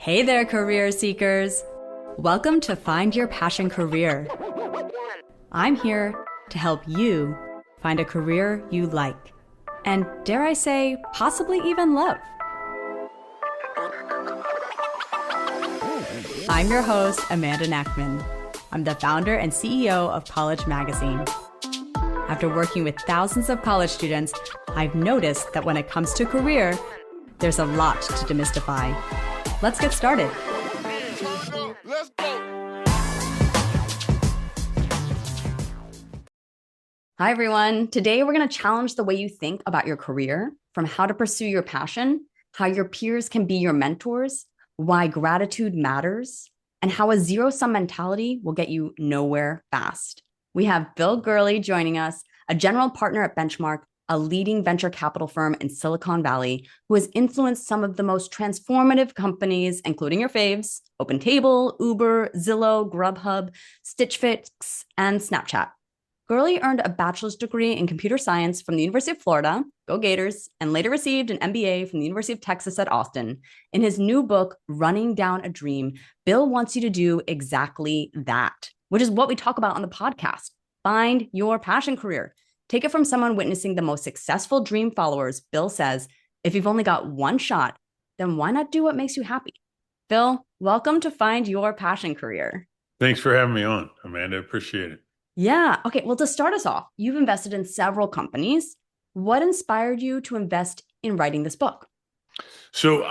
Hey there, career seekers. Welcome to Find Your Passion Career. I'm here to help you find a career you like, and dare I say, possibly even love. I'm your host, Amanda Nachman. I'm the founder and CEO of College Magazine. After working with thousands of college students, I've noticed that when it comes to career, there's a lot to demystify. Let's get started. Let's go. Hi, everyone. Today, we're going to challenge the way you think about your career, from how to pursue your passion, how your peers can be your mentors, why gratitude matters, and how a zero-sum mentality will get you nowhere fast. We have Bill Gurley joining us, a general partner at Benchmark, a leading venture capital firm in Silicon Valley, who has influenced some of the most transformative companies, including your faves, OpenTable, Uber, Zillow, Grubhub, Stitch Fix, and Snapchat. Gurley earned a bachelor's degree in computer science from the University of Florida, go Gators, and later received an MBA from the University of Texas at Austin. In his new book, Running Down a Dream, Bill wants you to do exactly that, which is what we talk about on the podcast. Find your passion career. Take it from someone witnessing the most successful dream followers. Bill says, if you've only got one shot, then why not do what makes you happy? Bill, welcome to Find Your Passion Career. Thanks for having me on, Amanda. Appreciate it. Yeah. Okay. Well, to start us off, you've invested in several companies. What inspired you to invest in writing this book? So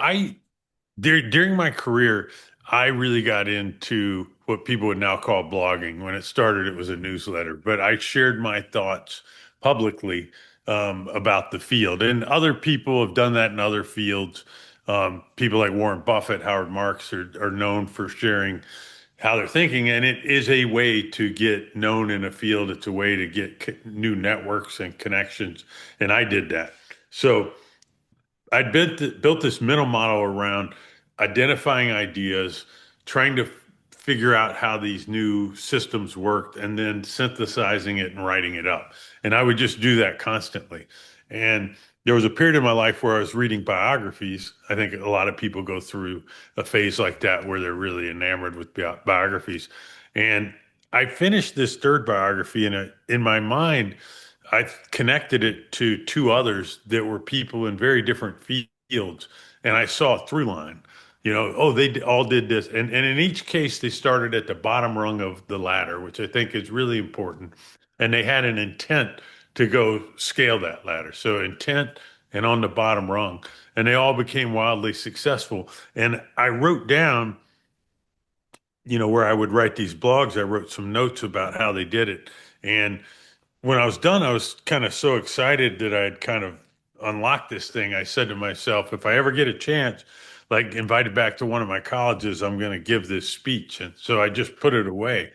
during my career, I really got into what people would now call blogging. When it started, it was a newsletter, but I shared my thoughts publicly about the field. And other people have done that in other fields. People like Warren Buffett, Howard Marks are known for sharing how they're thinking. And it is a way to get known in a field. It's a way to get new networks and connections. And I did that. So I built this mental model around identifying ideas, trying to figure out how these new systems worked, and then synthesizing it and writing it up. And I would just do that constantly. And there was a period in my life where I was reading biographies. I think a lot of people go through a phase like that where they're really enamored with biographies. And I finished this third biography, and in my mind, I connected it to two others that were people in very different fields, and I saw a through line. They all did this, and in each case, they started at the bottom rung of the ladder, which I think is really important, and they had an intent to go scale that ladder. So intent and on the bottom rung, and they all became wildly successful. And I wrote down, where I would write these blogs, I wrote some notes about how they did it, and when I was done, I was kind of so excited that I had kind of unlocked this thing. I said to myself, if I ever get a chance, like invited back to one of my colleges, I'm going to give this speech. And so I just put it away.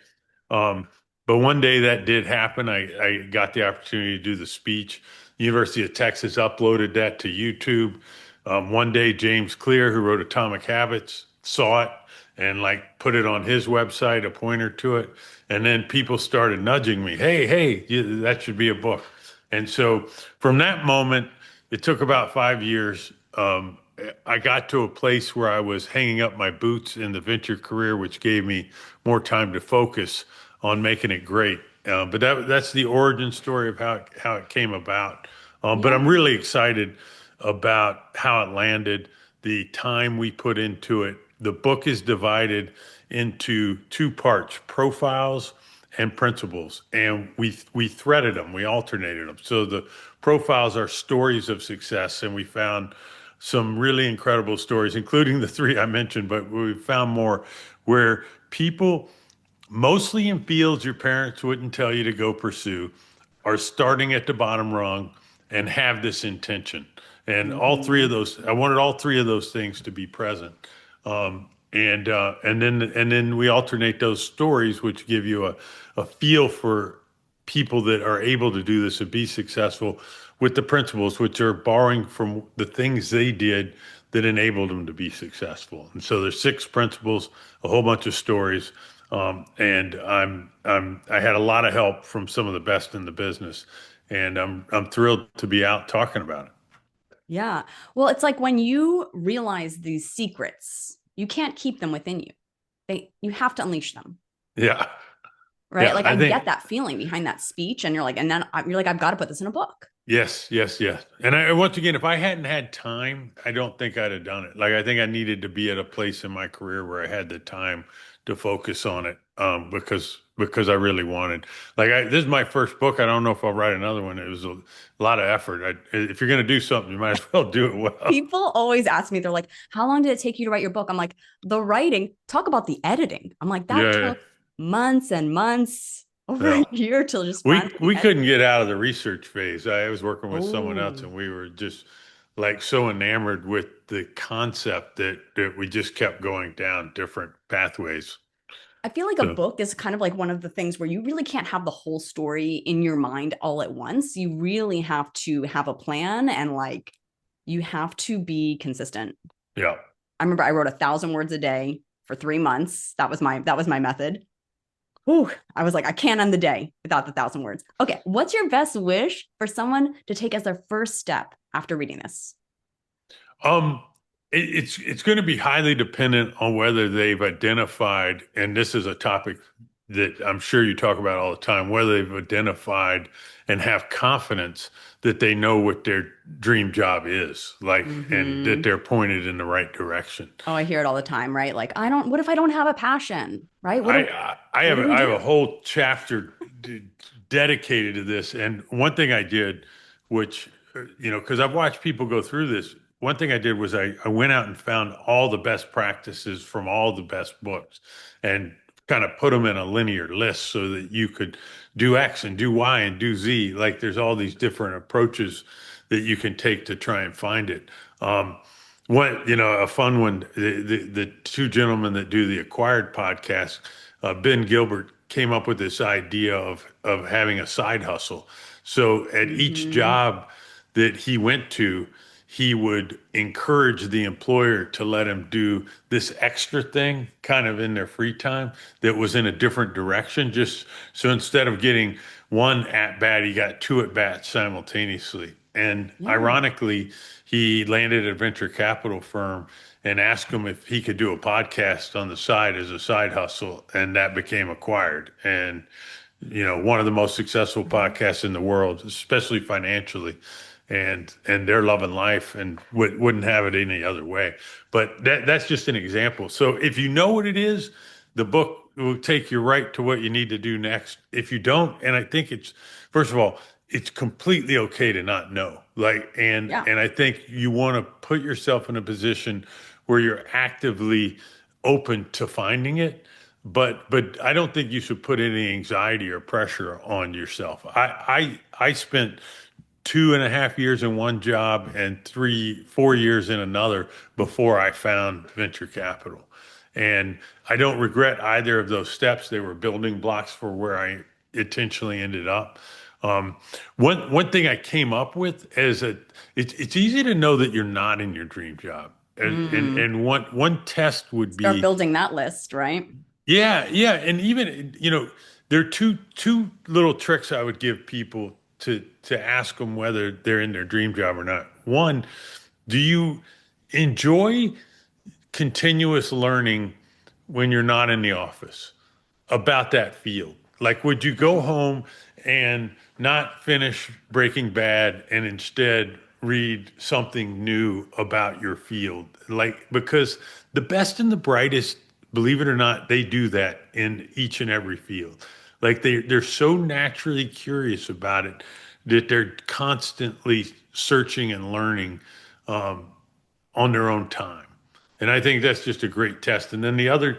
But one day that did happen. I got the opportunity to do the speech. University of Texas uploaded that to YouTube. One day, James Clear, who wrote Atomic Habits, saw it and put it on his website, a pointer to it. And then people started nudging me, hey, that should be a book. And so from that moment, it took about 5 years. I got to a place where I was hanging up my boots in the venture career, which gave me more time to focus on making it great. But that's the origin story of how it came about. But I'm really excited about how it landed, the time we put into it. The book is divided into two parts, profiles and principles. And we threaded them, we alternated them. So the profiles are stories of success, and we found some really incredible stories, including the three I mentioned, but we found more where people, mostly in fields your parents wouldn't tell you to go pursue, are starting at the bottom rung and have this intention. And all three of those, I wanted all three of those things to be present. And then we alternate those stories, which give you a feel for people that are able to do this and be successful, with the principles, which are borrowing from the things they did that enabled them to be successful. And so there's 6 principles, a whole bunch of stories, and I had a lot of help from some of the best in the business, and I'm thrilled to be out talking about it. Yeah. Well, it's like when you realize these secrets You can't keep them within you. You have to unleash them. Yeah. Right. Yeah. Like I I get think, that feeling behind that speech. And you're like, and then you're like, I've got to put this in a book. yes, yes, yes. And once again, if I hadn't had time, I don't think I'd have done it. Like, I think I needed to be at a place in my career where I had the time to focus on it, because I really wanted. Like, this is my first book. I don't know if I'll write another one. It was a lot of effort. If you're going to do something, you might as well do it well. People always ask me, they're like, how long did it take you to write your book? I'm like, the writing, talk about the editing. I'm like, that Yeah, took months and months, over yeah. a year to just We finally we edit. couldn't get out of the research phase. I was working with someone else, Oh, and we were just like so enamored with the concept that we just kept going down different pathways. I feel like a So book is kind of like one of the things where you really can't have the whole story in your mind all at once. You really have to have a plan and like you have to be consistent. yeah. I remember I wrote 1,000 words a day for 3 months. That was my method. Whew, I was like, I can't end the day without the 1,000 words. Okay, what's your best wish for someone to take as their first step after reading this? Um, it's going to be highly dependent on whether they've identified, and this is a topic that I'm sure you talk about all the time, whether they've identified and have confidence that they know what their dream job is, like, and that Mm-hmm. they're pointed in the right direction. Oh, I hear it all the time, right? Like, what if I don't have a passion, right? What do we I have a do? whole chapter dedicated to this, and one thing I did, which because I've watched people go through this. One thing I did was I went out and found all the best practices from all the best books, and kind of put them in a linear list so that you could do X and do Y and do Z. Like, there's all these different approaches that you can take to try and find it. A fun one, the two gentlemen that do the Acquired podcast, Ben Gilbert came up with this idea of having a side hustle. So at each Mm-hmm. job that he went to, he would encourage the employer to let him do this extra thing kind of in their free time that was in a different direction. Just so instead of getting one at bat, he got two at bats simultaneously. And Yeah. ironically, he landed at a venture capital firm and asked him if he could do a podcast on the side as a side hustle, and that became Acquired. And one of the most successful podcasts in the world, especially financially, and they're loving life and wouldn't have it any other way. But that's just an example. So if you know what it is, the book will take you right to what you need to do next. If you don't, and I think it's, first of all, it's completely okay to not know. Like, and Yeah. and I think you want to put yourself in a position where you're actively open to finding it. But I don't think you should put any anxiety or pressure on yourself. I spent 2.5 years in one job and 4 years in another before I found venture capital. And I don't regret either of those steps. They were building blocks for where I intentionally ended up. Um, one thing I came up with is that it's easy to know that you're not in your dream job. Mm. And one test would Start be, building that list, right? yeah, yeah, and even there are two little tricks I would give people to ask them whether they're in their dream job or not. One, do you enjoy continuous learning when you're not in the office about that field? Like, would you go home and not finish Breaking Bad and instead read something new about your field? Like, because the best and the brightest, believe it or not, they do that in each and every field. Like, they're so naturally curious about it that they're constantly searching and learning on their own time. And I think that's just a great test. And then the other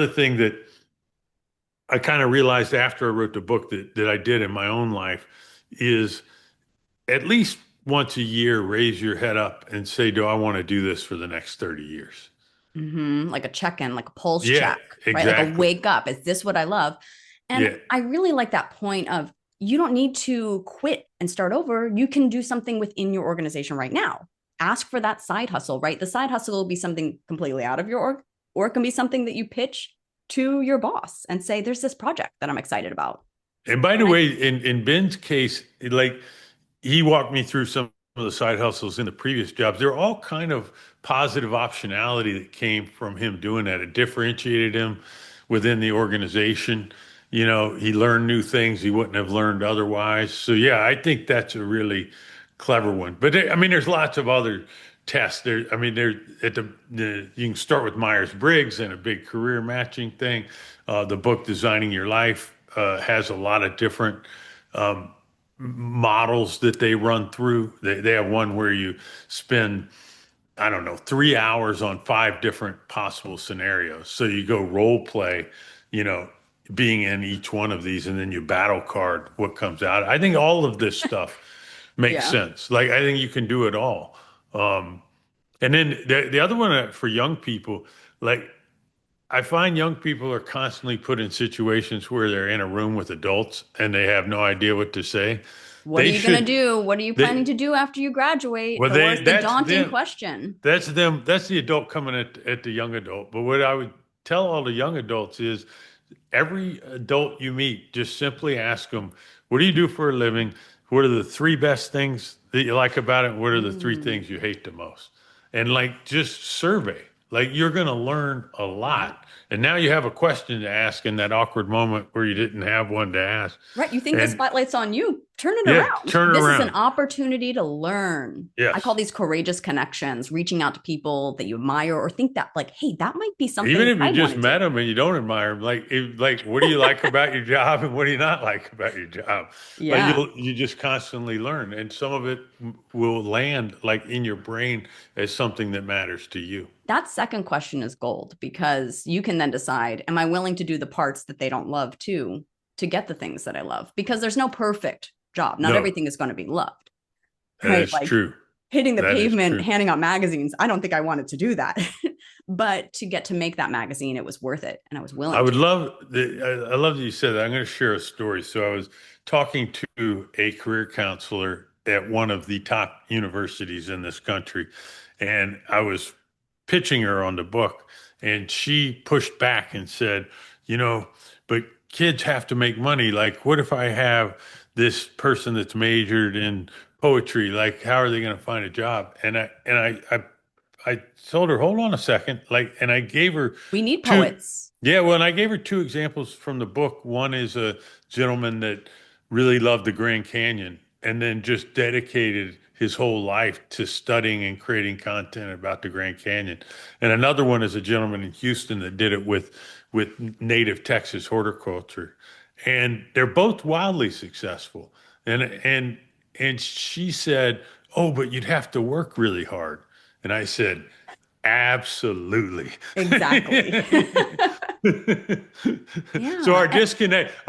thing that I kind of realized after I wrote the book that I did in my own life is, at least once a year, raise your head up and say, do I want to do this for the next 30 years? Like a check-in, like a pulse Yeah, check, right? Like a exactly. wake up. Is this what I love? And Yeah. I really like that point of you don't need to quit and start over. You can do something within your organization right now. Ask for that side hustle, right? The side hustle will be something completely out of your org, or it can be something that you pitch to your boss and say, there's this project that I'm excited about. And by the Right? way, in Ben's case, like, he walked me through some of the side hustles in the previous jobs, they're all kind of positive optionality that came from him doing that. It differentiated him within the organization. He learned new things he wouldn't have learned otherwise. So yeah, I think that's a really clever one. But I mean, there's lots of other tests. There, I mean, there at you can start with Myers-Briggs and a big career matching thing. The book Designing Your Life has a lot of different models that they run through. They have one where you spend, I don't know, 3 hours on five different possible scenarios. So you go role play, you know, being in each one of these, and then you battle card what comes out. I think all of this stuff makes Yeah. sense. Like, I think you can do it all. And then the other one for young people, like, I find young people are constantly put in situations where they're in a room with adults and they have no idea what to say. What are They you going to should, do? What are you planning they, to do after you graduate? well, Or is the that's daunting them. question. That's them. That's the adult coming at the young adult. But what I would tell all the young adults is every adult you meet, just simply ask them, what do you do for a living? What are the three best things that you like about it? What are the three Mm, things you hate the most? And like, just survey. Like, you're going to learn a yeah. lot. And now you have a question to ask in that awkward moment where you didn't have one to ask. Right. You think the And spotlight's on you. Turn it yeah, around. turn it This is an around. opportunity to learn. I call Yes. these courageous connections, reaching out to people that you admire or think that, like, hey, that might be Even something if you I'd want just to do. met them and you don't admire them, like what do you like about your job and what do you not like about your job? Like, Yeah. you just constantly learn, and some of it will land like in your brain as something that matters to you. That second question is gold because you can then decide, am I willing to do the parts that they don't love too to get the things that I love? Because there's no perfect job. Not No, everything is going to be loved, that right? is Like true. hitting the That is pavement, true. handing out magazines. I don't think I wanted to do that. But to get to make that magazine, it was worth it. And I was I willing would to. love I love that you said that. I'm going to share a story. So I was talking to a career counselor at one of the top universities in this country, and I was pitching her on the book, and she pushed back and said, you know, but kids have to make money. Like, what if I have this person that's majored in poetry? Like, how are they going to find a job? I told her, hold on a second. Like, and I gave her We need two, poets. yeah, well, and I gave her two examples from the book. One is a gentleman that really loved the Grand Canyon and then just dedicated his whole life to studying and creating content about the Grand Canyon. And another one is a gentleman in Houston that did it with native Texas horticulture. And they're both wildly successful. And she said, "Oh, but you'd have to work really hard." And I said, absolutely. Exactly. So Yeah. our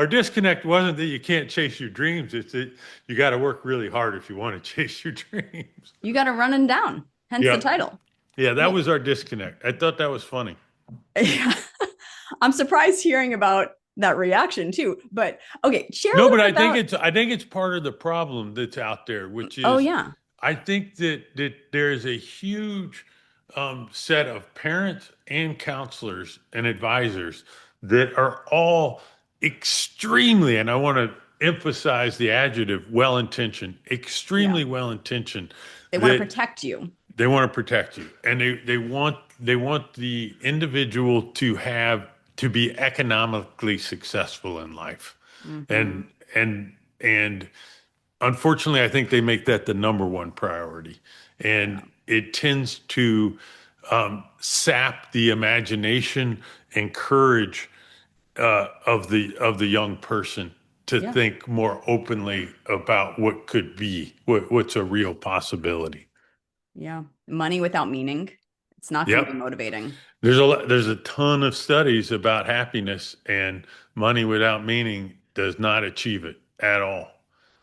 disconnect wasn't that you can't chase your dreams. It's that you got to work really hard if you want to chase your dreams. You got to run them down, hence the Yeah. title. Yeah, that Well, was our disconnect. I thought that was funny. yeah. I'm surprised hearing about that reaction too. But okay, share a No, little but bit about. I think it's part of the problem that's out there, which Oh, is yeah. I think that there is a huge set of parents and counselors and advisors that are all extremely, and I want to emphasize the adjective well-intentioned, Yeah. extremely well-intentioned, They want to that protect you. they want to protect you, and they want the individual to be economically successful in life, Hmm. and unfortunately, I think they make that the number one priority, Yeah. and it tends to sap the imagination and courage of the young person to Yeah. think more openly about what could be, what's a real possibility. Yeah. Money without meaning. It's not going to be Yep. motivating. There's a ton of studies about happiness, and money without meaning does not achieve it at all.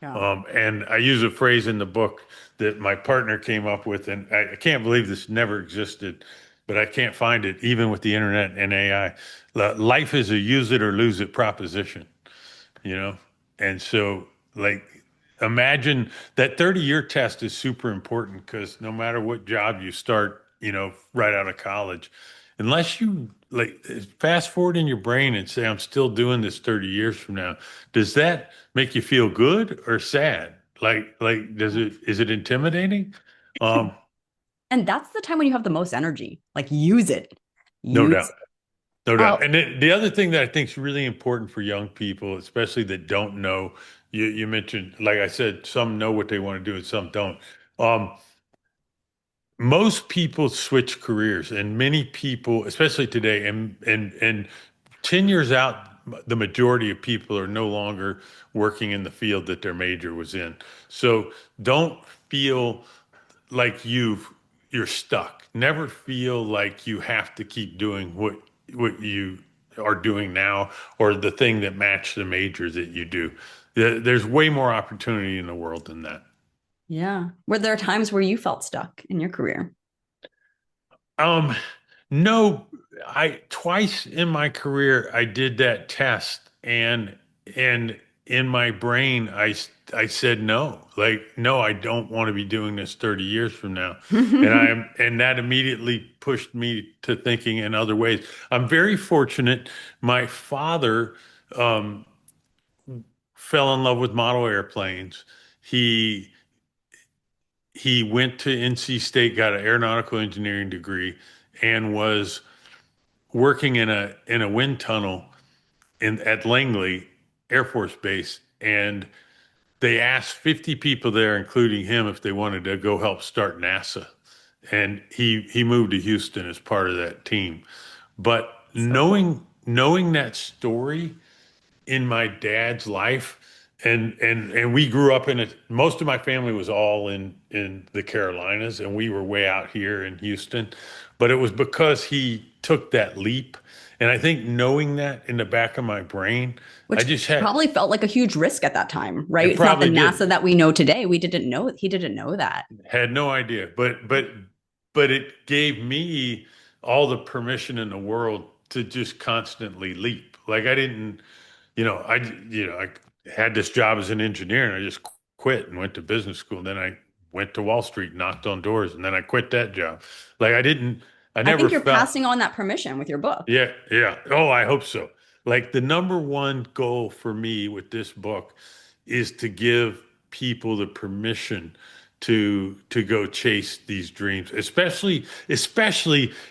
Yeah. And I use a phrase in the book that my partner came up with, and I can't believe this never existed, but I can't find it even with the internet and AI. Life is a use it or lose it proposition, you know? And so, like, imagine that 30-year test is super important because no matter what job you start, right out of college, unless you like fast forward in your brain and say, I'm still doing this 30 years from now, does that make you feel good or sad? Is it intimidating? Um, And that's the time when you have the most energy. Like use it. no Use doubt. it. No doubt. Oh, And the other thing that I think is really important for young people, especially that don't know, you mentioned, like I said, some know what they want to do and some don't. Um, Most people switch careers, and many people, especially today, and 10 years out, the majority of people are no longer working in the field that their major was in. So don't feel like you're stuck. Never feel like you have to keep doing what you are doing now or the thing that match the major that you do. There's way more opportunity in the world than that. yeah. Were there times where you felt stuck in your career? Um, no, I twice in my career I did that test and in my brain I said no. Like no, I don't want to be doing this 30 years from now. And that immediately pushed me to thinking in other ways. I'm very fortunate. My father um fell in love with model airplanes. He he went to NC State, got an aeronautical engineering degree, and was working in a wind tunnel in at Langley Air Force Base, and they asked 50 people there, including him, if they wanted to go help start NASA. And he moved to Houston as part of that team. But So cool. knowing that story in my dad's life and we grew up in it. Most of my family was all in the Carolinas, and we were way out here in Houston, but it was because he took that leap. And I think knowing that in the back of my brain, I Which just had probably felt like a huge risk at that time, right? it It's not the probably NASA did. that we know today. We didn't know, he didn't know that. Had no idea, but it gave me all the permission in the world to just constantly leap. Like I didn't, I had this job as an engineer, and I just quit and went to business school. Then I went to Wall Street, knocked on doors, and then I quit that job. Like I I never think you're felt. passing on that permission with your book. Yeah, yeah. Oh, I hope so. Like the number one goal for me with this book is to give people the permission to go chase these dreams, especially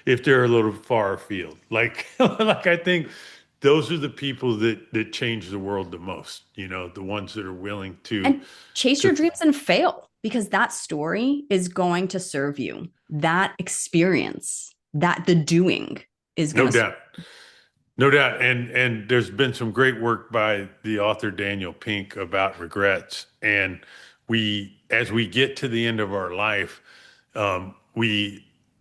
if they're a little far afield. Like like I think those are the people that change the world the most, the ones that are willing And chase your to dreams and fail, because that story is going to serve you. That experience, that the doing is going no to serve. doubt. No doubt. And there's been some great work by the author Daniel Pink about regrets. And as we get to the end of our life,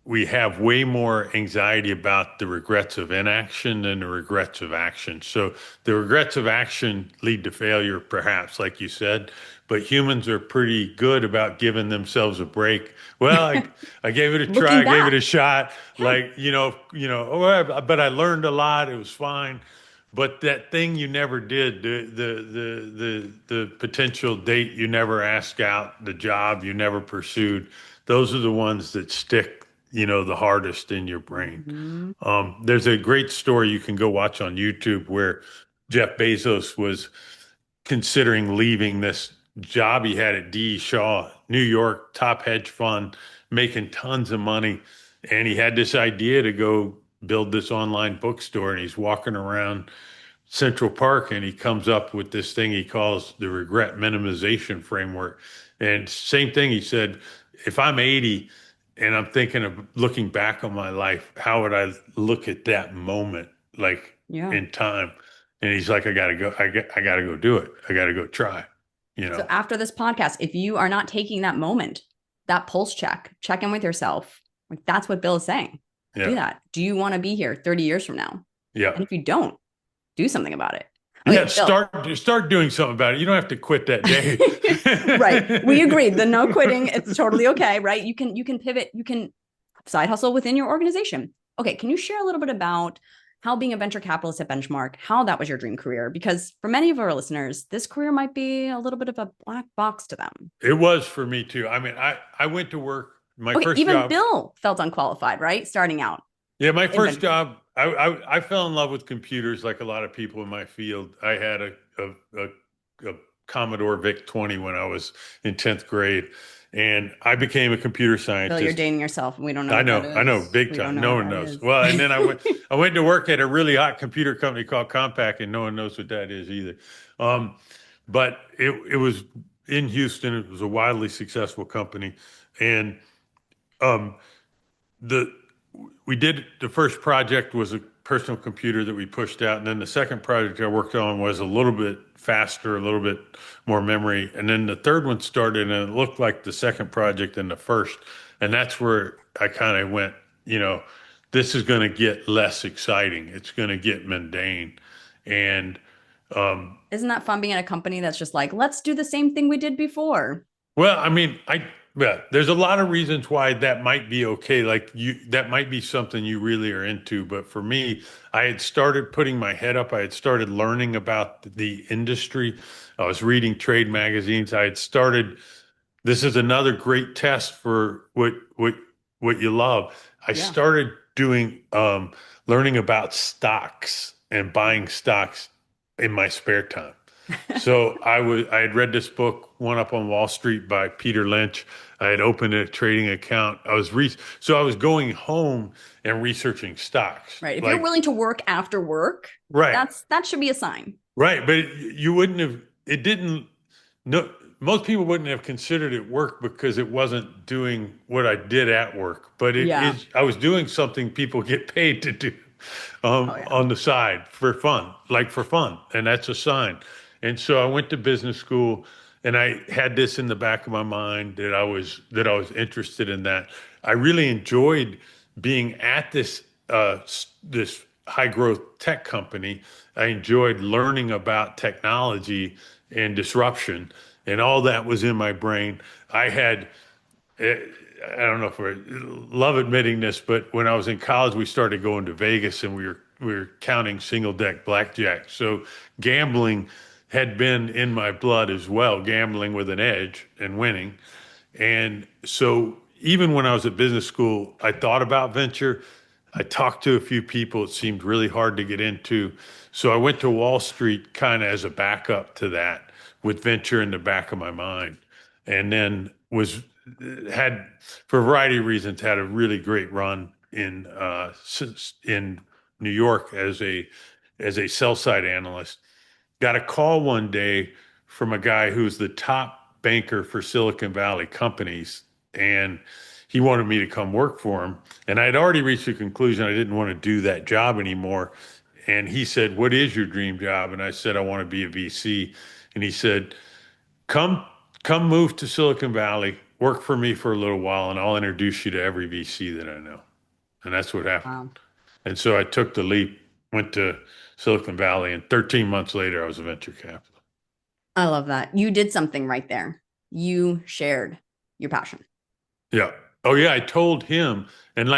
we have way more anxiety about the regrets of inaction than the regrets of action. So the regrets of action lead to failure, perhaps, like you said, but humans are pretty good about giving themselves a break. Well, I gave it a try, Looking I gave it back. a shot, Yeah. like, oh, but I learned a lot, it was fine. But that thing you never did, the potential date you never asked out, the job you never pursued, those are the ones that stick, the hardest in your brain. Mhm. There's a great story you can go watch on YouTube where Jeff Bezos was considering leaving this job he had at D. E. Shaw, New York, top hedge fund, making tons of money. And he had this idea to go build this online bookstore. And he's walking around Central Park and he comes up with this thing he calls the regret minimization framework. And same thing, he said, if I'm 80 and I'm thinking of looking back on my life, how would I look at that moment like Yeah. in time? And he's like, I gotta go, I gotta go do it. I gotta go try, you So know? after this podcast, if you are not taking that moment, that pulse check in with yourself. Like that's what Bill is saying. Do Yeah. that. Do you want to be here 30 years from now? Yeah. And if you don't, do something about it. Yeah. Okay, Bill. Start doing something about it. You don't have to quit that day. Right. We agreed. The no quitting, it's totally okay, right? You can pivot, you can side hustle within your organization. Okay, can you share a little bit about how being a venture capitalist at Benchmark, how that was your dream career? Because for many of our listeners, this career might be a little bit of a black box to them. It was for me too. I mean, I went to work, my Okay, first even job. Bill felt unqualified, right? Starting out Yeah, my in first venture. job, I fell in love with computers like a lot of people in my field. I had a Commodore VIC-20 when I was in 10th grade, and I became a computer Bill, you're scientist. dating yourself. We don't know what that I know, is. big We don't time. know No what one that knows. is. Well, and then I went to work at a really hot computer company called Compaq, and no one knows what that is either. Um, but it was in Houston. It was a wildly successful company, and um, the we did the first project was a personal computer that we pushed out, and then the second project I worked on was a little bit faster, a little bit more memory, and then the third one started, and it looked like the second project and the first, and that's where I kind of went, you know, this is going to get less exciting. It's going to get mundane, and Isn't that fun being at a company that's just like, let's do the same thing we did before? well, I mean, yeah, there's a lot of reasons why that might be okay. Like that might be something you really are into. But for me, I had started putting my head up. I had started learning about the industry. I was reading trade magazines. I had started, this is another great test for what you love. I Yeah. started doing learning about stocks and buying stocks in my spare time. So I had read this book, One Up on Wall Street by Peter Lynch. I had opened a trading account. So I was going home and researching stocks. Right. If you're Like, willing to work after work, right, that should be a sign. right. But you wouldn't have, it didn't, no, most people wouldn't have considered it work because it wasn't doing what I did at work. But it Yeah. is, I was doing something people get paid to do Oh yeah. on the side for fun, like for fun. And that's a sign. And so I went to business school and I had this in the back of my mind that I was interested in that. I really enjoyed being at this high growth tech company. I enjoyed learning about technology and disruption, and all that was in my brain. I had eh, I don't know if I love admitting this, but when I was in college, we started going to Vegas and we were counting single deck blackjack. So gambling had been in my blood as well, gambling with an edge and winning. And so even when I was at business school, I thought about venture. I talked to a few people. It seemed really hard to get into. So I went to Wall Street kind of as a backup to that with venture in the back of my mind. And then had, for a variety of reasons, had a really great run in New York as a sell side analyst. Got a call one day from a guy who's the top banker for Silicon Valley companies, and he wanted me to come work for him. And I had already reached the conclusion I didn't want to do that job anymore. And he said, "What is your dream job?" And I said, "I want to be a VC." And he said, "Come, come move to Silicon Valley, work for me for a little while, and I'll introduce you to every VC that I know." And that's what happened. Wow. And so I took the leap, went to Silicon Valley, and 13 months later, I was a venture capitalist. I love that. You did something right there. You shared your passion. Yeah. Oh yeah, I told him, and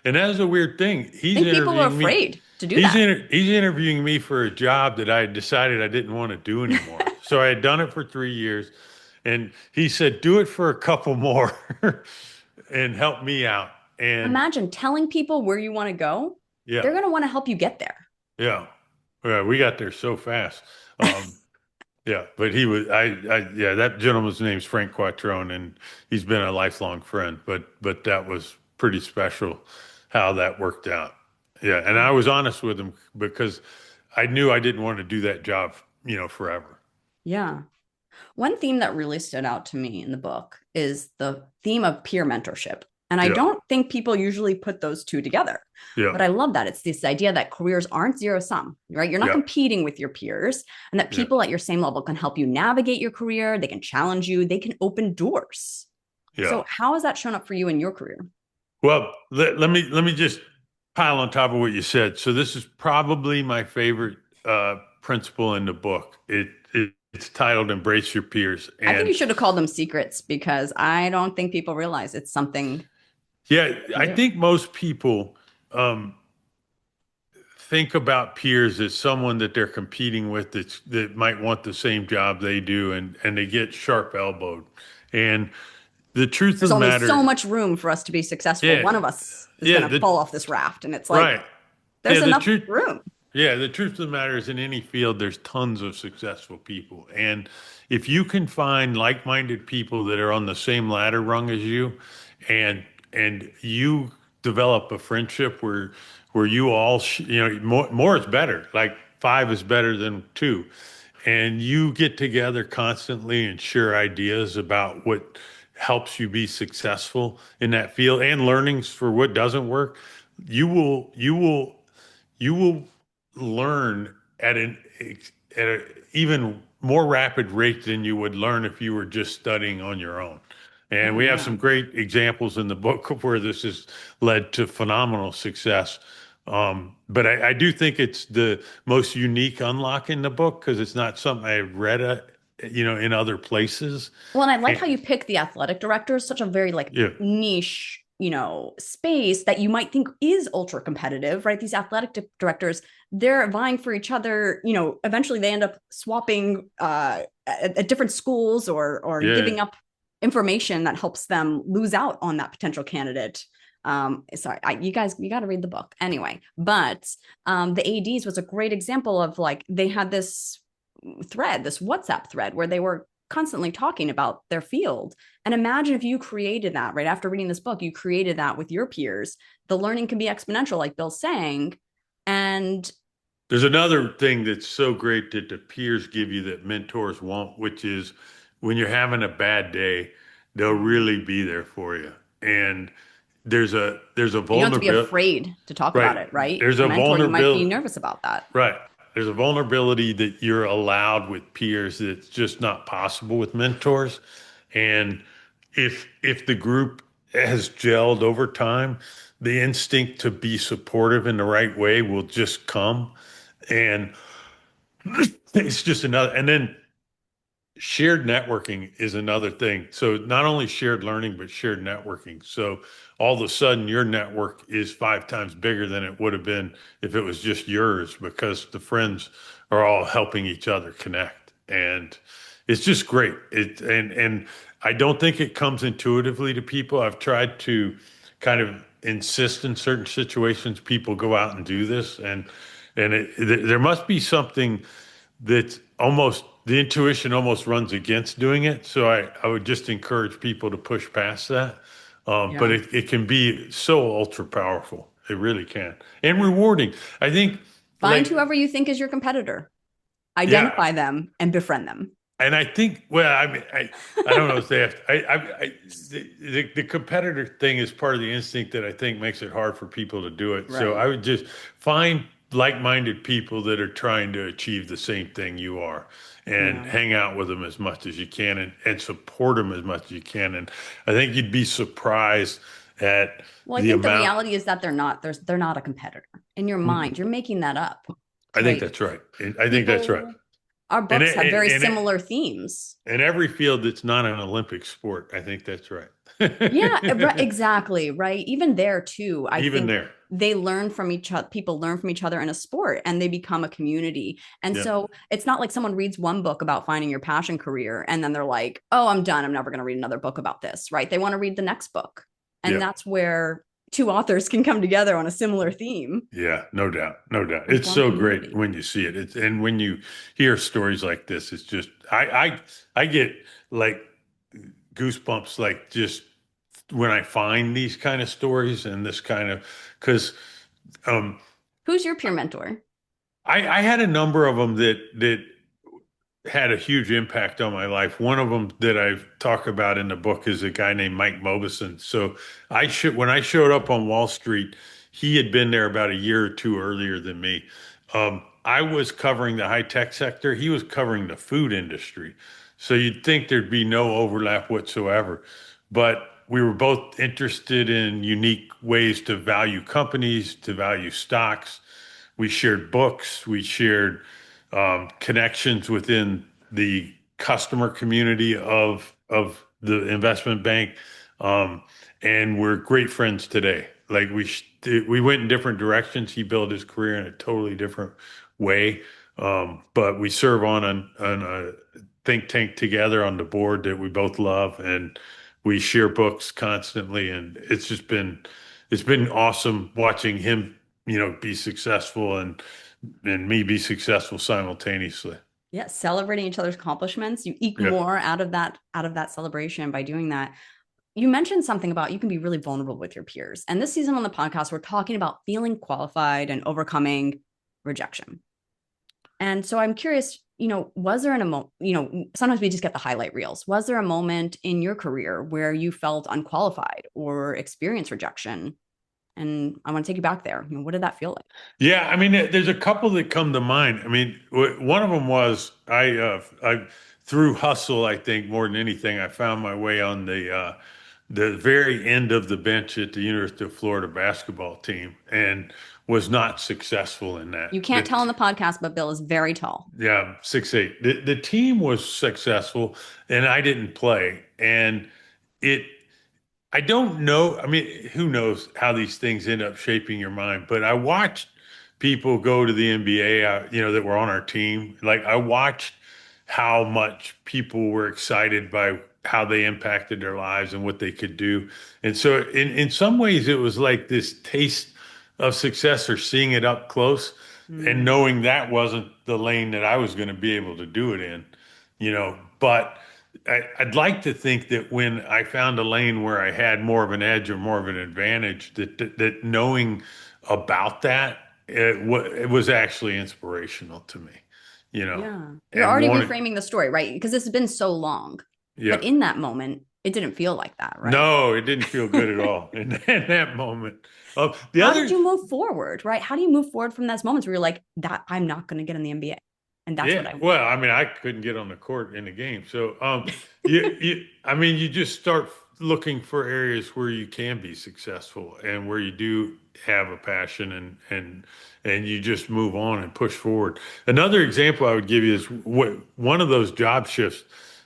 and that was a weird thing. I think people are afraid to do that. He's interviewing me for a job that I had decided I didn't want to do anymore. So I had done it for 3 years, and he said, "Do it for a couple more, and help me out." And Imagine telling people where you want to go. yeah, They're going to want to help you get there. yeah, yeah, we got there so fast. Um, Yeah, but yeah, that gentleman's name's Frank Quattrone, and he's been a lifelong friend. But that was pretty special how that worked out. Yeah, and I was honest with him because I knew I didn't want to do that job, forever. Yeah. One theme that really stood out to me in the book is the theme of peer mentorship. And I Yeah, don't think people usually put those two together. yeah, But I love that. It's this idea that careers aren't zero sum, right? You're not yeah, competing with your peers, and that yeah, people at your same level can help you navigate your career. They can challenge you, they can open doors. yeah. So, how has that shown up for you in your career? Well, let me just pile on top of what you said. So this is probably my favorite principle in the book. It's titled "Embrace Your Peers," I think and you should have called them secrets because I don't think people realize it's something yeah, you I do. think most people um, think about peers as someone that they're competing with that might want the same job they do, and they get sharp elbowed. And the truth of There's the only so matter, much room for us to be successful. yeah, One of us is yeah, going to fall off this raft. And it's like, right, yeah, there's enough room. Yeah, the truth of the matter is in any field, there's tons of successful people. And if you can find like-minded people that are on the same ladder rung as you and you develop a friendship where you all more is better. Like five is better than two. And you get together constantly and share ideas about what helps you be successful in that field and learnings for what doesn't work. You will learn at an even more rapid rate than you would learn if you were just studying on your own. And Oh we have yeah. some great examples in the book of where this has led to phenomenal success. But I do think it's the most unique unlock in the book because it's not something I read, in other places. Well, and I like how And, you pick the athletic directors, such a very like yeah, niche, space that you might think is ultra competitive, right? These directors, they're vying for each other. Eventually they end up swapping at different schools or yeah. giving up information that helps them lose out on that potential candidate. Sorry, you guys, you got to read the book anyway. But the ADs was a great example of like they had this WhatsApp thread where they were constantly talking about their field. And imagine if you created that right after reading this book, you created that with your peers. The learning can be exponential, like Bill's saying. And There's another thing that's so great that the peers give you that mentors won't, which is when you're having a bad day, they'll really be there for you. And there's a you don't have to be vulnerability, afraid to talk about right? it, right? There's A a mentor, you might be vulnerability, nervous about that. right? There's a vulnerability that you're allowed with peers that's just not possible with mentors. And if the group has gelled over time, the instinct to be supportive in the right way will just come. And it's just another, and then shared networking is another thing. So not only shared learning, but shared networking. So all of a sudden your network is five times bigger than it would have been if it was just yours because the friends are all helping each other connect. And it's just great. And I don't think it comes intuitively to people. I've tried to kind of insist in certain situations people go out and do this there must be something that's almost the intuition almost runs against doing it. So I would just encourage people to push past that. But Yeah. it can be so ultra powerful. It really can. And rewarding. I think Find like, whoever you think is your competitor, yeah. identify them, and befriend them. And I think, well, I mean, I don't know if they have to, the competitor thing is part of the instinct that I think makes it hard for people to do it. So Right. I would just find like-minded people that are trying to achieve the same thing you are and Yeah. hang out with them as much as you can and support them as much as you can. And I think you'd be surprised at Well, I the think the amount. reality is that they're not a competitor. In your mind, you're making that up, I think right? that's right. I think that's right. People, our And books have very similar themes. in every field that's not an Olympic sport, I think that's right. Yeah, exactly, right. Even there too, I Even think there. they learn from each other. People learn from each other in a sport and they become a community. And Yeah. so it's not like someone reads one book about finding your passion career and then they're like, oh, I'm done. I'm never going to read another book about this, right? They want to read the next book. And Yeah. that's where two authors can come together on a similar theme Yeah, no doubt, no doubt. and It's form so great community. when you see it. And when you hear stories like this, it's just I get like goosebumps, like just when I find these kind of stories and this kind of because um, Who's your peer mentor? I had a number of them that had a huge impact on my life. One of them that I talk about in the book is a guy named Mike Mobison. So when I showed up on Wall Street, he had been there about a year or two earlier than me. I was covering the high tech sector. He was covering the food industry. So you'd think there'd be no overlap whatsoever. But we were both interested in unique ways to value companies, to value stocks. We shared books. We shared connections within the customer community of the investment bank, um, and we're great friends today. Like we went in different directions. He built his career in a totally different way, but we serve on a think tank together on the board that we both love, and we share books constantly. And it's been awesome watching him be successful and me be successful simultaneously. Yeah, celebrating each other's accomplishments. You eke Yeah. more out of that celebration by doing that. You mentioned something about you can be really vulnerable with your peers. And this season on the podcast, we're talking about feeling qualified and overcoming rejection. And so I'm curious, was there a moment, sometimes we just get the highlight reels. Was there a moment in your career where you felt unqualified or experienced rejection? And I want to take you back there. What did that feel like? Yeah, I mean, there's a couple that come to mind. I mean, one of them was I through hustle, I think more than anything, I found my way on the very end of the bench at the University of Florida basketball team and was not successful in that. You can't tell on the podcast, but Bill is very tall. Yeah, 6'8". The team was successful, and I didn't play, and it I don't know. I mean, who knows how these things end up shaping your mind? But I watched people go to the NBA, that were on our team. Like I watched how much people were excited by how they impacted their lives and what they could do. And so in some ways it was like this taste of success or seeing it up close and Mm, knowing that wasn't the lane that I was going to be able to do it in, but I'd like to think that when I found a lane where I had more of an edge or more of an advantage, that knowing about that, it was actually inspirational to me, yeah. You're and already wanted, reframing the story, right? Because this has been so long. yeah. But in that moment, it didn't feel like that, right? No, it didn't feel good at all in that moment. The How did other, you move forward, right? How do you move forward from those moments where you're like, that I'm not going to get in the NBA? And that's what yeah, I want. well, I mean, I couldn't get on the court in the game, so I mean, you just start looking for areas where you can be successful and where you do have a passion and you just move on and push forward. Another example I would give you is one of those job shifts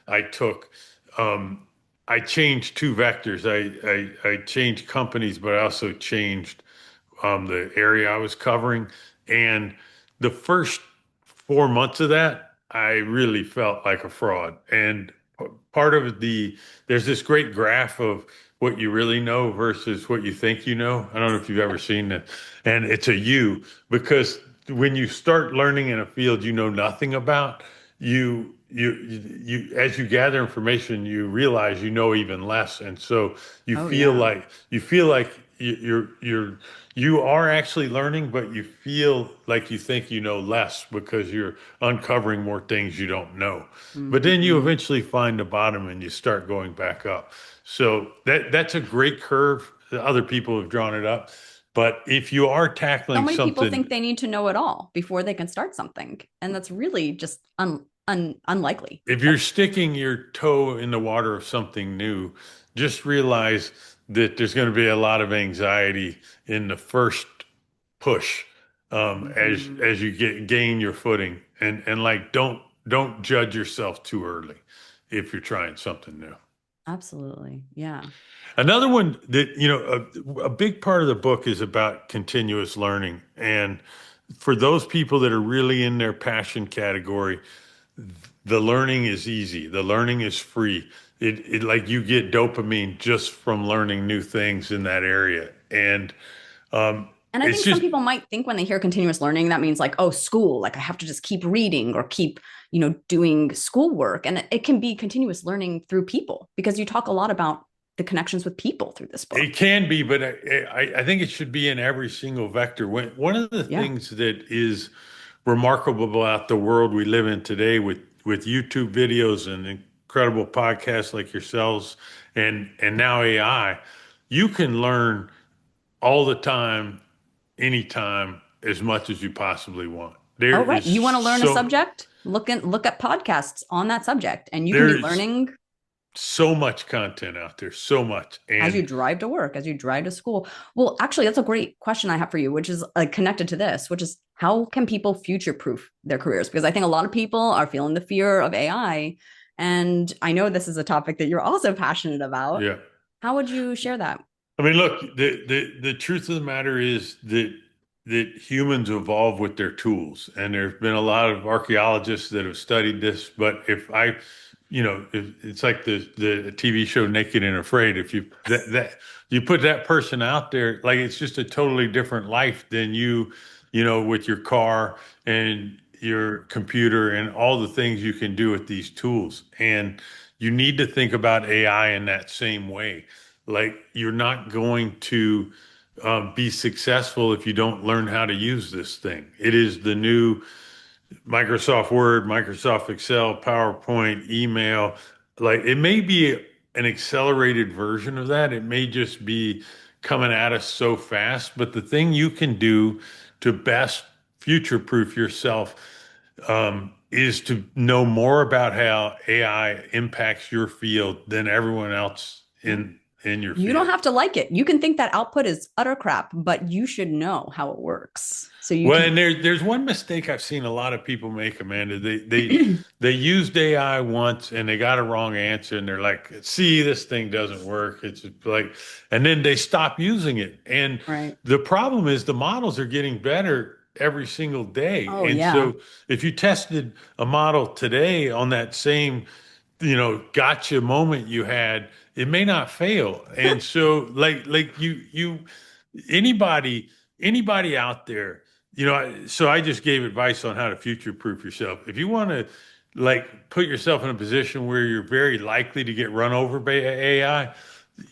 I took. Um, I changed two vectors. I changed companies, but I also changed the area I was covering. And the first 4 months of that, I really felt like a fraud. And part of there's this great graph of what you really know versus what you think you know. I don't know if you've ever seen that. And it's a U because when you start learning in a field you know nothing about, as you gather information, you realize you know even less. And so Oh, yeah. you feel like you are actually learning, but you feel like you think you know less because you're uncovering more things you don't know. But then you Mhm. eventually find the bottom and you start going back up. So that's a great curve. Other people have drawn it up. But if you are So tackling many people think something, they need to know it all before they can start something. And that's really just unlikely. if you're sticking your toe in the water of something new, just realize that there's going to be a lot of anxiety in the first push, Mhm. as you gain your footing, and like don't judge yourself too early if you're trying something new. Absolutely. Yeah. Another one that a big part of the book is about continuous learning, and for those people that are really in their passion category, the learning is easy. The learning is free. It like you get dopamine just from learning new things in that area, and And I it's think some just people might think when they hear continuous learning, that means like, oh, school, like I have to just keep reading or keep, doing schoolwork. And it can be continuous learning through people because you talk a lot about the connections with people through this book. it can be, but I think it should be in every single vector. One of the Yeah. things that is remarkable about the world we live in today with YouTube videos and incredible podcasts like yourselves and now AI, you can learn all the time, anytime, as much as you possibly want. Oh, There right. is You want to learn a so subject? Look at podcasts on that subject, and you can be there's learning so much content out there, so much. as you And drive to work, as you drive to school. Well, actually, that's a great question I have for you, which is connected to this, which is how can people future proof their careers? Because I think a lot of people are feeling the fear of AI. And I know this is a topic that you're also passionate about. yeah. How would you share that? I mean, look, the truth of the matter is that humans evolve with their tools, and there's been a lot of archaeologists that have studied this. But if I it's like the TV show Naked and Afraid. If you that you put that person out there, like it's just a totally different life than with your car and your computer and all the things you can do with these tools. And you need to think about AI in that same way. Like you're not going to be successful if you don't learn how to use this thing. It is the new Microsoft Word, Microsoft Excel, PowerPoint, email. Like it may be an accelerated version of that. It may just be coming at us so fast. But the thing you can do to best future-proof yourself is to know more about how AI impacts your field than everyone else Yeah. in your You don't field. have to like it. You can think that output is utter crap, but you should know how it works. So you Well, can and there's one mistake I've seen a lot of people make, Amanda. They used AI once and they got a wrong answer, and they're like, "See, this thing doesn't work." It's like, and then they stop using it. And right. the problem is the models are getting better every single day. Oh And yeah. so if you tested a model today on that same gotcha moment you had, it may not fail. And so like you anybody anybody out there, so I just gave advice on how to future proof yourself. If you want to like put yourself in a position where you're very likely to get run over by AI,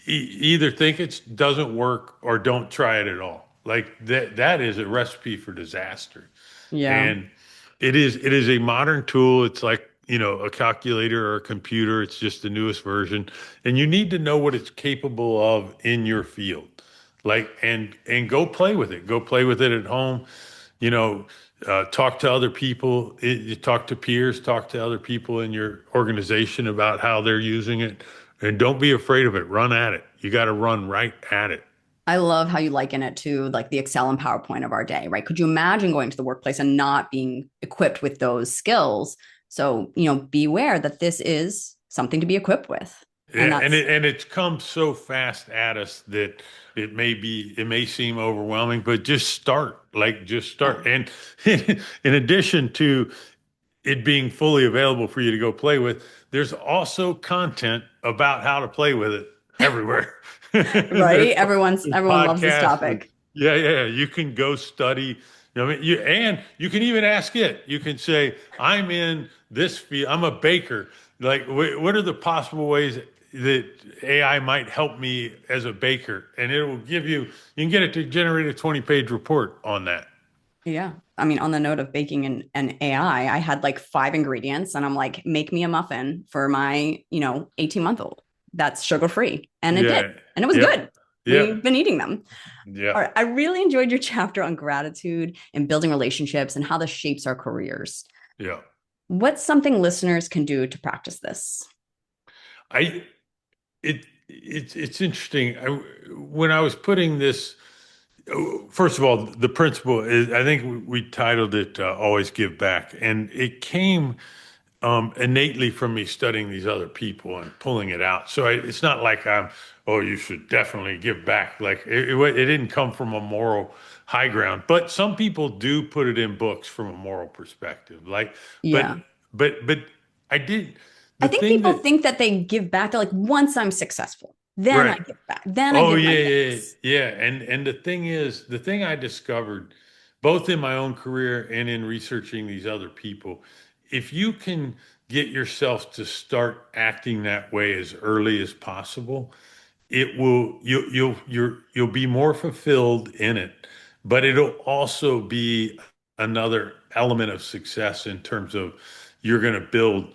either think it doesn't work or don't try it at all. Like that is a recipe for disaster. Yeah. And it is a modern tool. It's like, a calculator or a computer. It's just the newest version. And you need to know what it's capable of in your field. Like and go play with it. Go play with it at home. You know, talk to other people. You talk to peers, talk to other people in your organization about how they're using it. And don't be afraid of it. Run at it. You got to run right at it. I love how you liken it to like the Excel and PowerPoint of our day, right? Could you imagine going to the workplace and not being equipped with those skills? So, beware that this is something to be equipped with. And Yeah, and that's, it's come so fast at us that it may seem overwhelming, but just start. Like just yeah. start. And in addition to it being fully available for you to go play with, there's also content about how to play with it everywhere. Right? There's there's Everyone loves this podcasts. topic. Yeah. You can go study. I mean, you can even ask it. You can say, "I'm in this field. I'm a baker. Like, what are the possible ways that AI might help me as a baker?" And it will give you. You can get it to generate a 20-page report on that. Yeah. I mean, on the note of baking and AI, I had like 5 ingredients and I'm like, make me a muffin for my, 18-month-old. That's sugar free. And it did. Yeah. And it was Yep. good. We've Yep. been eating them. All Yep. right. I really enjoyed your chapter on gratitude and building relationships and how this shapes our careers. Yeah. What's something listeners can do to practice this? I it's interesting. When I was putting this, first of all, the principle is I think we titled it "Always Give Back," and it came innately from me studying these other people and pulling it out. So it's not like oh, you should definitely give back. Like it didn't come from a moral high ground, but some people do put it in books from a moral perspective. Like, but Yeah. but I did I the think thing people that think that they give back. They're like, once I'm successful, then I right. give back. Then I Oh give my yeah. thanks. And the thing is, the thing I discovered, both in my own career and in researching these other people, if you can get yourself to start acting that way as early as possible, it will you'll be more fulfilled in it, but it'll also be another element of success in terms of you're going to build,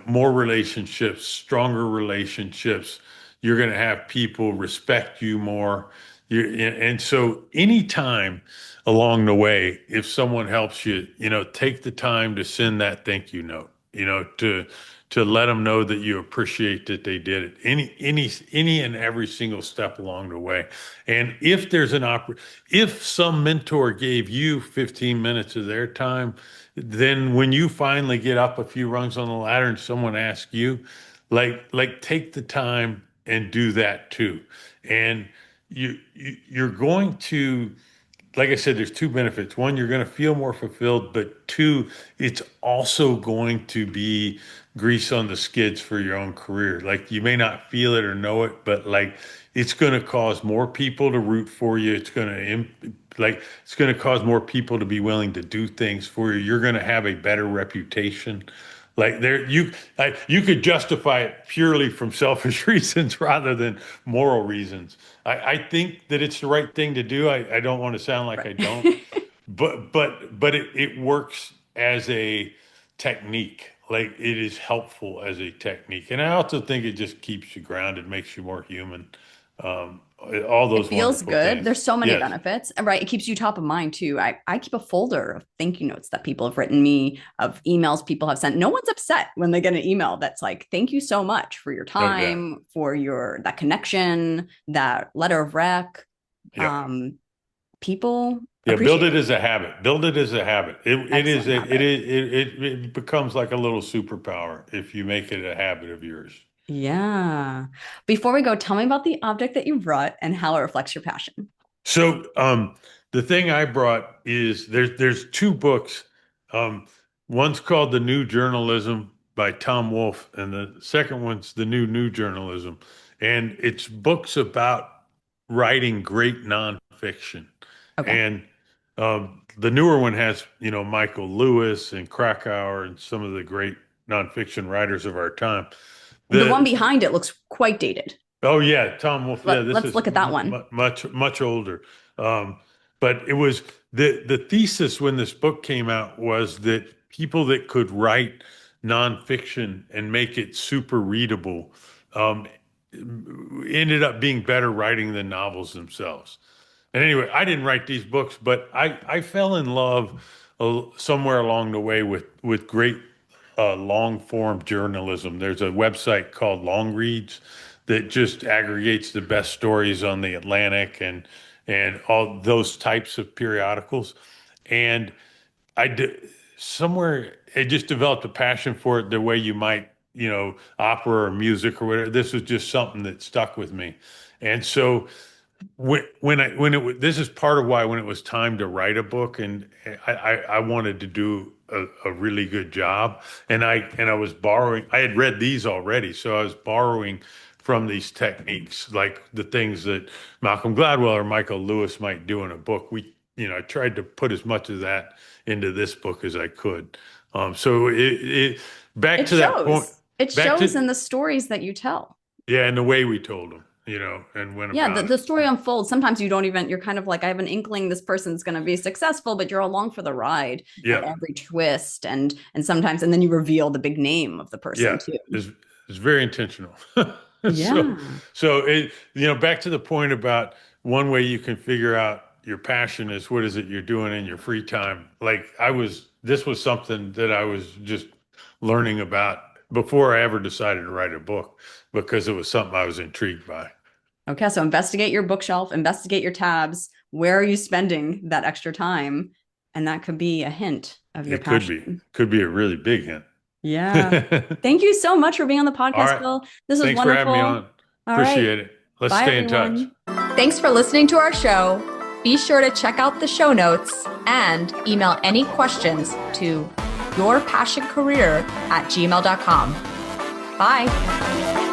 more relationships, stronger relationships. You're going to have people respect you more. And so anytime along the way, if someone helps you, take the time to send that thank you note, to let them know that you appreciate that they did it any and every single step along the way. And if some mentor gave you 15 minutes of their time, then when you finally get up a few rungs on the ladder and someone asks you, like take the time and do that too. And you're going to like I said, there's two benefits. One, you're going to feel more fulfilled, but two, it's also going to be grease on the skids for your own career. Like you may not feel it or know it, but like it's going to cause more people to root for you. It's going to cause more people to be willing to do things for you. You're going to have a better reputation. Like you could justify it purely from selfish reasons rather than moral reasons. I think that it's the right thing to do. I don't want to sound like I don't, Right. but it works as a technique. Like it is helpful as a technique, and I also think it just keeps you grounded, makes you more human. Um, all It those feels wonderful good. things. There's so many Yes, benefits. And right. It keeps you top of mind too. I keep a folder of thank you notes that people have written me, of emails people have sent. No one's upset when they get an email that's like, thank you so much for your no doubt. time, for your that connection, that letter of rec. Yep. People Yeah, build appreciate it it. as a habit. Build it as a habit. It is Excellent a habit. it becomes like a little superpower if you make it a habit of yours. Yeah. Before we go, tell me about the object that you brought and how it reflects your passion. So the thing I brought is there's two books. Um, one's called The New Journalism by Tom Wolfe, and the second one's The New Journalism. And it's books about writing great nonfiction. Okay. And the newer one has, Michael Lewis and Krakauer and some of the great nonfiction writers of our time. The one The behind it looks quite dated. Oh yeah, Tom Wolfe. Yeah, this Let's is look at that one. much older. Um, but it was the thesis when this book came out was that people that could write nonfiction and make it super readable um, ended up being better writing than novels themselves. And anyway, I didn't write these books, but I fell in love somewhere along the way with great long form journalism. There's a website called Long Reads that just aggregates the best stories on the Atlantic and all those types of periodicals. And I did somewhere it just developed a passion for it the way you might, opera or music or whatever. This was just something that stuck with me. And so this is part of why when it was time to write a book and I wanted to do a really good job and I was borrowing. I had read these already, so I was borrowing from these techniques, like the things that Malcolm Gladwell or Michael Lewis might do in a book. I tried to put as much of that into this book as I could. So back It to that point, shows. It back shows to in the stories that you tell. yeah, and the way we told them, and went Yeah, about it. the story unfolds. Sometimes you don't even, you're kind of like, I have an inkling this person's going to be successful, but you're along for the ride at Yeah. every twist. And sometimes, and then you reveal the big name of the person Yeah, too. it's very intentional. So Yeah. back to the point about one way you can figure out your passion is what is it you're doing in your free time. Like this was something that I was just learning about before I ever decided to write a book because it was something I was intrigued by. Okay. So investigate your bookshelf, investigate your tabs. Where are you spending that extra time? And that could be a hint of your It passion. could be a really big hint. Yeah. Thank you so much for being on the All podcast, right. Bill. This was Thanks for having me wonderful. on. All right. Appreciate it. Let's Bye, stay in touch. everyone. Thanks for listening to our show. Be sure to check out the show notes and email any questions to yourpassioncareer@gmail.com. Bye.